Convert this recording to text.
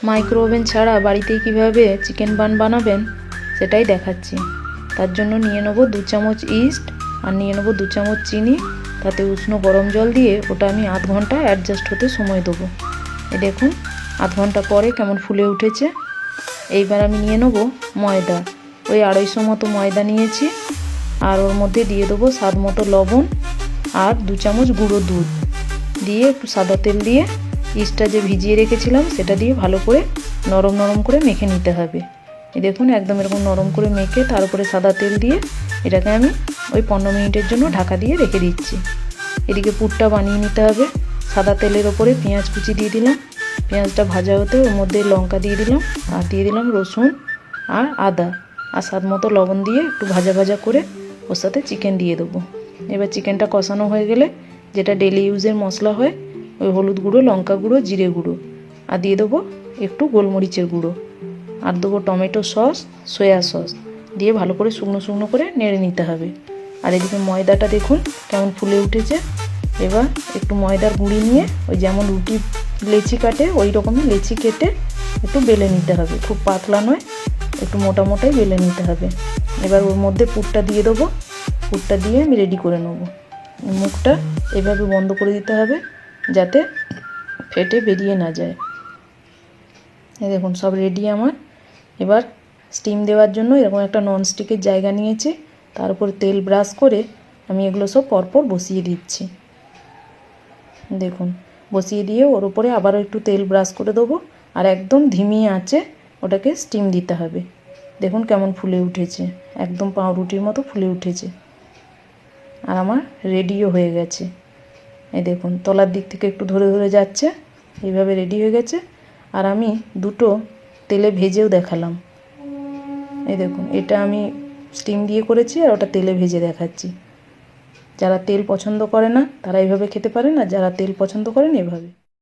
Micro oven ছাড়া বাড়িতেই কিভাবে চিকেন বান বানাবেন সেটাই দেখাচ্ছি। তার জন্য নিয়ে নেব 2 চামচ ইস্ট আর নিয়ে নেব 2 চামচ চিনি। তাতে উষ্ণ গরম জল দিয়ে ওটা আমি আধ ঘন্টা অ্যাডজাস্ট হতে সময় দেবো। এই দেখুন আধ ঘন্টা পরে কেমন ফুলে উঠেছে। এইবার আমি নিয়ে নেব ময়দা। ওই 250 মতো ময়দা নিয়েছি, আর ওর মধ্যে দিয়ে দেবো স্বাদ মতো লবণ আর 2 চামচ গুঁড়ো দুধ দিয়ে একটু সাদা তেল দিয়ে ইস্টটা যে ভিজিয়ে রেখেছিলাম সেটা দিয়ে ভালো করে নরম নরম করে মেখে নিতে হবে। এই দেখুন একদম এরকম নরম করে মেখে তার উপরে সাদা তেল দিয়ে এটাকে আমি ওই 15 মিনিটের জন্য ঢাকা দিয়ে রেখে দিচ্ছি। এদিকে পুরটা বানিয়ে নিতে হবে। সাদা তেলের ওপরে পেঁয়াজ কুচি দিয়ে দিলাম। পেঁয়াজটা ভাজা হতে ওর মধ্যে লঙ্কা দিয়ে দিলাম আর দিয়ে দিলাম রসুন আর আদা আর স্বাদ মতো লবণ দিয়ে একটু ভাজা ভাজা করে ওর সাথে চিকেন দিয়ে দেবো। এবার চিকেনটা কষানো হয়ে গেলে যেটা ডেলি ইউজের মশলা হয় ওই হলুদ গুঁড়ো, লঙ্কা গুঁড়ো, জিরে গুঁড়ো আর দিয়ে দেবো একটু গোলমরিচের গুঁড়ো আর দেবো টমেটো সস, সয়া সস দিয়ে ভালো করে শুকনো শুকনো করে নেড়ে নিতে হবে। আর এদিকে ময়দাটা দেখুন কেমন ফুলে উঠেছে। এবার একটু ময়দার গুঁড়ি নিয়ে ওই যেমন রুটি লেচি কাটে ওই রকমই লেচি কেটে একটু বেলে নিতে হবে। খুব পাতলা নয়, একটু মোটা মোটাই বেলে নিতে হবে। এবার ওর মধ্যে পুরটা দিয়ে দেবো। পুরটা দিয়ে আমি রেডি করে নেব। মুখটা এভাবে বন্ধ করে দিতে হবে যাতে ফেটে বেরিয়ে না যায়। এই দেখুন সব রেডি আমার। এবার স্টিম দেওয়ার জন্য এরকম একটা ননস্টিকের জায়গা নিয়েছি, তার উপর তেল ব্রাশ করে আমি এগুলো সব পরপর বসিয়ে দিচ্ছি। দেখুন বসিয়ে দিয়ে ওর উপরে আবারও একটু তেল ব্রাশ করে দেবো আর একদম ধিমি আঁচে ওটাকে স্টিম দিতে হবে। দেখুন কেমন ফুলে উঠেছে, একদম পাউরুটির মতো ফুলে উঠেছে আর আমার রেডিও হয়ে গেছে। এই দেখুন তলার দিক থেকে একটু ধরে ধরে যাচ্ছে, এইভাবে রেডি হয়ে গেছে। আর আমি দুটো তেলে ভেজেও দেখালাম। এই দেখুন এটা আমি স্টিম দিয়ে করেছি আর ওটা তেলে ভেজে দেখাচ্ছি। যারা তেল পছন্দ করে না তারা এইভাবে খেতে পারেন, আর যারা তেল পছন্দ করেন এভাবে।